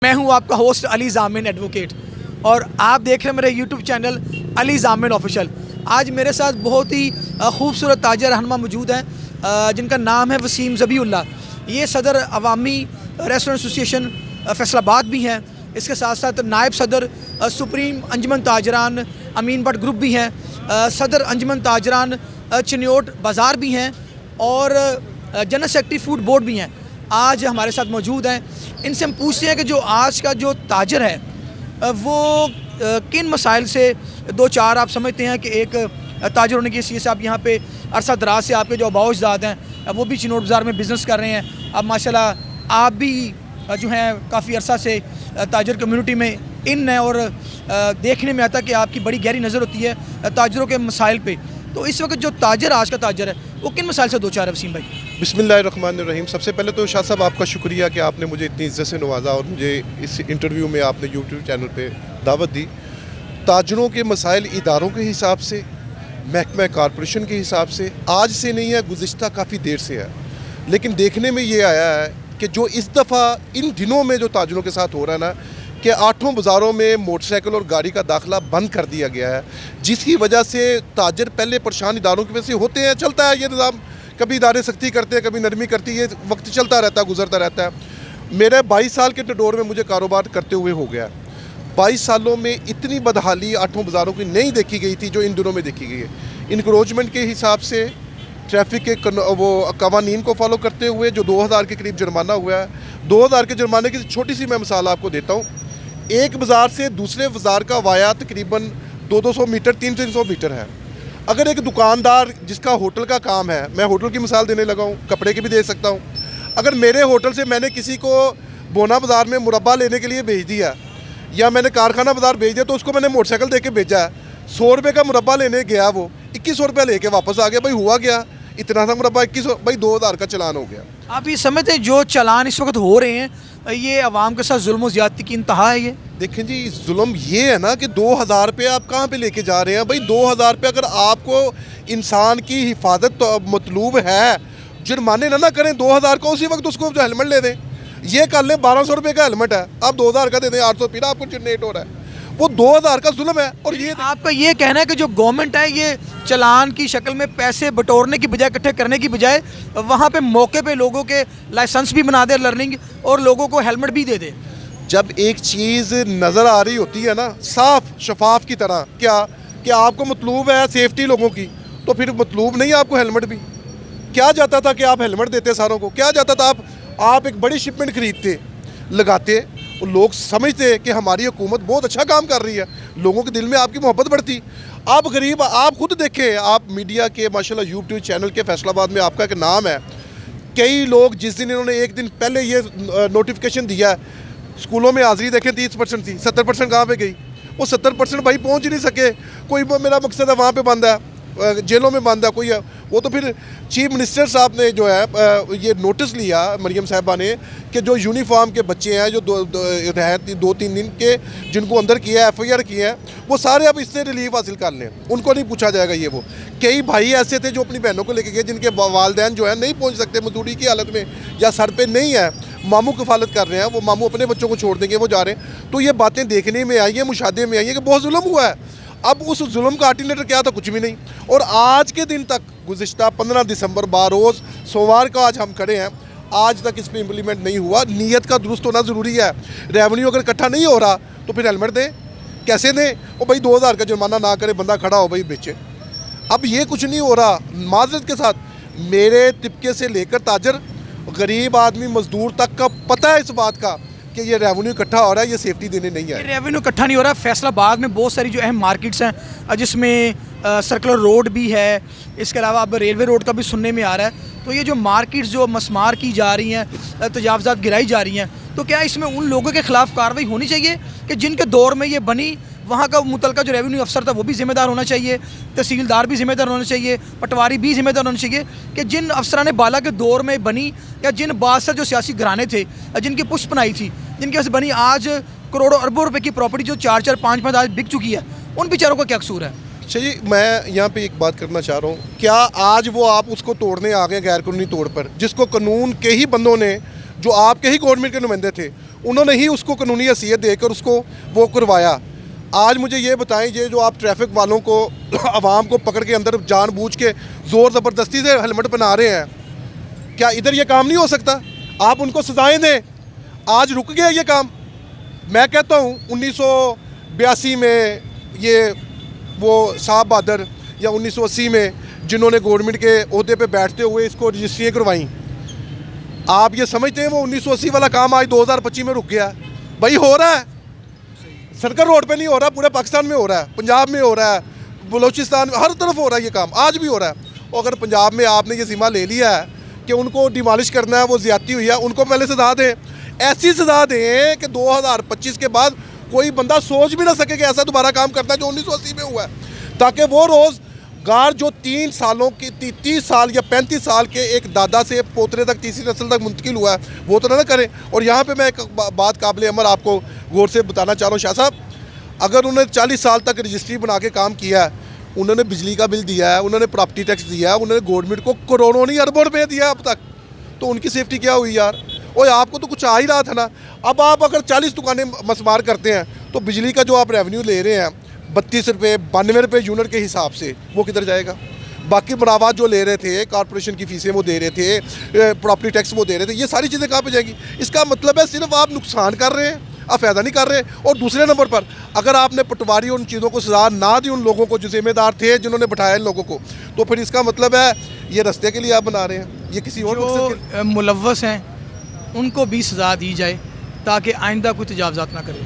मैं हूं आपका होस्ट अली जामिन एडवोकेट और आप देख रहे हैं मेरे यूट्यूब चैनल अली जामिन ऑफिशियल। आज मेरे साथ बहुत ही खूबसूरत ताजर रहनुमा मौजूद हैं जिनका नाम है वसीम ज़बीउल्लाह। ये सदर अवामी रेस्टोरेंट एसोसिएशन फैसलाबाद भी हैं। इसके साथ साथ नायब सदर सुप्रीम अंजुमन ताजरान अमीन भट्ट ग्रुप भी हैं, सदर अंजुमन ताजरान चिन्योट बाज़ार भी हैं और जनरल सेक्रेटरी फूड बोर्ड भी हैं। आज हमारे साथ मौजूद हैं। इनसे हम पूछते हैं कि जो आज का जो ताजर है वो किन मसाइल से दो चार आप समझते हैं कि एक ताजर होने की हैसियत से आप यहाँ पे अरसा दराज से आपके जो अबाउजाद हैं वो भी चिन्योट बाज़ार में बिज़नेस कर रहे हैं। अब माशाल्लाह आप भी जो हैं काफ़ी अरसा से ताजर कम्युनिटी में इन है और देखने में आता है कि आपकी बड़ी गहरी नज़र होती है ताजरों के मसाइल पे। तो इस वक्त जो ताजर आज का ताजर है वो किन मसाइल से दो चार है वसीम भाई? बिस्मिल्लाहिर्रहमानिर्रहीम। सबसे पहले तो शाह साहब आपका शुक्रिया कि आपने मुझे इतनी इज्जत से नवाजा और मुझे इस इंटरव्यू में आपने यूट्यूब चैनल पे दावत दी। ताजरों के मसाइल इदारों के हिसाब से, महकमा कॉरपोरेशन के हिसाब से आज से नहीं है, गुज़िश्ता काफ़ी देर से है। लेकिन देखने में ये आया है कि जो इस दफ़ा इन दिनों में जो ताजरों के साथ हो रहा है ना कि 8 बाज़ारों में मोटरसाइकिल और गाड़ी का दाखिला बंद कर दिया गया है, जिसकी वजह से ताजर पहले परेशान इदारों की वजह से होते हैं। चलता है ये निज़ाम, कभी इदारे सख्ती करते हैं, कभी नरमी करती है, वक्त चलता रहता है, गुजरता रहता है। मेरे 22 साल के टडोर में मुझे कारोबार करते हुए हो गया। 22 सालों में इतनी बदहाली 8 बाज़ारों की नहीं देखी गई थी जो इन दिनों में देखी गई है। इंक्रोचमेंट के हिसाब से, ट्रैफिक के वो कवानीन को फॉलो करते हुए जो 2000 के करीब जुर्माना हुआ है। 2000 के जुर्माने की छोटी सी मैं मिसाल आपको देता हूँ। एक बाज़ार से दूसरे बाज़ार का वाया तकरीबन 200 मीटर 300 मीटर है। अगर एक दुकानदार जिसका होटल का काम है, मैं होटल की मिसाल देने लगा हूँ, कपड़े की भी दे सकता हूँ। अगर मेरे होटल से मैंने किसी को बोना बाज़ार में मुरब्बा लेने के लिए भेज दिया या मैंने कारखाना बाज़ार भेज दिया तो उसको मैंने मोटरसाइकिल दे के भेजा है। 100 रुपये का मुरब्बा लेने गया, वो 2100 रुपये लेके वापस आ गया। भाई हुआ गया इतना सा मुरब्बा 2100, भाई 2000 का चलान हो गया। आप ये समझते हैं जो चलान इस वक्त हो रहे हैं ये अवाम के साथ जुल्म और ज़्यादती की इंतहा है? ये देखें जी, जुल्म ये है ना कि 2000 रुपये आप कहाँ पे लेके जा रहे हैं? भाई 2000 रुपये अगर आपको इंसान की हिफाजत तो मतलूब है, जुर्माने ना करें 2000 का, उसी वक्त उसको जो हेलमेट ले दें। ये कर लें 1200 रुपये का हेलमेट है, आप 2000 का दे दें, 800 फिर आपको जनरेट हो रहा है। वो 2000 का जुल्म है। और ये आपका ये कहना है कि जो गवर्नमेंट है ये चलान की शक्ल में पैसे बटोरने की बजाय, इकट्ठे करने की बजाय वहाँ पे मौके पे लोगों के लाइसेंस भी बना दे, लर्निंग, और लोगों को हेलमेट भी दे दे। जब एक चीज़ नज़र आ रही होती है ना साफ शफाफ की तरह, क्या आपको मतलूब है सेफ्टी लोगों की, तो फिर मतलूब नहीं आपको हेलमेट भी। क्या जाता था कि आप हेलमेट देते सारों को? क्या जाता था आप एक बड़ी शिपमेंट खरीदते, लगाते, और लोग समझते कि हमारी हुकूमत बहुत अच्छा काम कर रही है, लोगों के दिल में आपकी मोहब्बत बढ़ती। आप गरीब, आप खुद देखें, आप मीडिया के माशाल्लाह यूट्यूब चैनल के फैसलाबाद में आपका एक नाम है। कई लोग जिस दिन इन्होंने एक दिन पहले ये नोटिफिकेशन दिया, स्कूलों में हाज़िरी देखें 30% थी, 70% कहाँ पे गई? वो 70% भाई पहुँच ही नहीं सके। कोई मेरा मकसद है वहाँ पे बंद है, जेलों में बंद है कोई है। वो तो फिर चीफ मिनिस्टर साहब ने जो है ये नोटिस लिया, मरियम साहिबा ने, कि जो यूनिफॉर्म के बच्चे हैं जो 2-3 दिन के जिनको अंदर किया है, FIR किए हैं, वो सारे अब इससे रिलीफ हासिल कर लें, उनको नहीं पूछा जाएगा ये वो। कई भाई ऐसे थे जो अपनी बहनों को लेके गए जिनके वालदैन जो है नहीं पहुँच सकते, मजदूरी की हालत में या सर पे नहीं है, मामू कफालत कर रहे हैं, वो मामू अपने बच्चों को छोड़ देंगे, वो जा रहे हैं। तो ये बातें देखने में आई है, मुशाहदे में आई है कि बहुत जुल्म हुआ है। अब उस जुल्म का अल्टरनेटिव क्या था? कुछ भी नहीं। और आज के दिन तक, गुज़िश्ता 15 दिसंबर बारोज़ सोमवार का आज हम खड़े हैं, आज तक इस पर इम्प्लीमेंट नहीं हुआ। नीयत का दुरुस्त होना ज़रूरी है। रेवेन्यू अगर इकट्ठा नहीं हो रहा तो फिर हेलमेट दें, कैसे दें? और भाई 2000 का जुर्माना ना करे, बंदा खड़ा हो भाई बेचे। अब ये कुछ नहीं हो रहा। माजरत के साथ मेरे तिबके से लेकर ताजर, गरीब आदमी, मजदूर तक का पता है इस बात का कि ये रेवेन्यू इकट्ठा हो रहा है, ये सेफ्टी देने नहीं है। रेवेन्यू इकट्ठा नहीं हो रहा है। फैसलाबाद में बहुत सारी जो अहम मार्केट्स हैं जिसमें सर्कुलर रोड भी है, इसके अलावा अब रेलवे रोड का भी सुनने में आ रहा है। तो ये जो मार्केट्स जो मस्मार की जा रही हैं, तजावज़ात गिराई जा रही हैं, तो क्या इसमें उन लोगों के ख़िलाफ़ कार्रवाई होनी चाहिए कि जिनके दौर में ये बनी? वहाँ का मुतलका जो रेवेन्यू अफसर था वो भी ज़िम्मेदार होना चाहिए, तहसीलदार भी ज़िम्मेदार होना चाहिए, पटवारी भी ज़िम्मेदार होना चाहिए कि जिन अफसरान बाला के दौर में बनी या जिन बादशाह जो सियासी घराने थे, जिनकी पुष्प बनाई थी, जिनकी वजह से बनी, आज करोड़ों अरबों रुपए की प्रॉपर्टी जो 4-4 5-5 आज बिक चुकी है, उन बेचारों का क्या कसूर है? अच्छा जी, मैं यहाँ पे एक बात करना चाह रहा हूँ। क्या आज वो आप उसको तोड़ने आ गए गैर कानूनी तौर पर, जिसको कानून के ही बंदों ने, जो आपके ही गवर्नमेंट के नुमाइंदे थे, उन्होंने ही उसको कानूनी हैसियत देकर उसको वो करवाया। आज मुझे ये बताएं, ये जो आप ट्रैफिक वालों को आवाम को पकड़ के अंदर जानबूझ के ज़ोर ज़बरदस्ती से हेलमेट पहना रहे हैं, क्या इधर ये काम नहीं हो सकता? आप उनको सजाएं दें। आज रुक गया ये काम। मैं कहता हूँ 1982 में ये वो साहब बहादुर या 1980 में जिन्होंने गवर्नमेंट के ओहदे पे बैठते हुए इसको रजिस्ट्रियाँ करवाई, आप ये समझते हैं वो 1980 वाला काम आज 2025 में रुक गया? भाई हो रहा है, सर्कल रोड पे नहीं हो रहा, पूरे पाकिस्तान में हो रहा है, पंजाब में हो रहा है, बलूचिस्तान में, हर तरफ हो रहा है ये काम, आज भी हो रहा है। और अगर पंजाब में आपने ये जिम्मा ले लिया है कि उनको डिमॉलिश करना है, वो ज़्यादती हुई है, उनको पहले सजा दें, ऐसी सजा दें कि 2025 के बाद कोई बंदा सोच भी ना सके कि ऐसा दोबारा काम करना है जो 1980 में हुआ है, ताकि वो रोज़गार जो 3 सालों की 30 साल या 35 साल के एक दादा से पोतरे तक, तीसरी नस्ल तक मुंतकिल हुआ है, वो तो ना करें। और यहाँ पे मैं एक बात काबिल अमल आपको गौर से बताना चाह रहा हूँ शाह साहब, अगर उन्होंने 40 साल तक रजिस्ट्री बना के काम किया है, उन्होंने बिजली का बिल दिया है, उन्होंने प्रॉपर्टी टैक्स दिया है, उन्होंने गवर्नमेंट को करोड़ों नहीं अरबों रुपये दिया अब तक, तो उनकी सेफ्टी क्या हुई यार? और आपको तो कुछ आ ही रहा था ना। अब आप अगर 40 दुकानें मसमार करते हैं तो बिजली का जो आप रेवेन्यू ले रहे हैं 32 रुपये 92 रुपये यूनिट के हिसाब से, वो किधर जाएगा? बाकी मुराबात जो ले रहे थे, कॉर्पोरेशन की फीसें वो दे रहे थे, प्रॉपर्टी टैक्स वो दे रहे थे, ये सारी चीज़ें कहाँ पे जाएगी? इसका मतलब है सिर्फ आप नुकसान कर रहे हैं, आप फ़ायदा नहीं कर रहे। और दूसरे नंबर पर अगर आपने पटवारी उन चीज़ों को सजा ना दी उन लोगों को जो जिम्मेदार थे, जिन्होंने बैठाया इन लोगों को, तो फिर इसका मतलब है ये रास्ते के लिए आप बना रहे हैं, ये किसी और मकसद जो मुलव्वस हैं उनको भी सज़ा दी जाए ताकि आइंदा कोई तजावज़ात ना करे।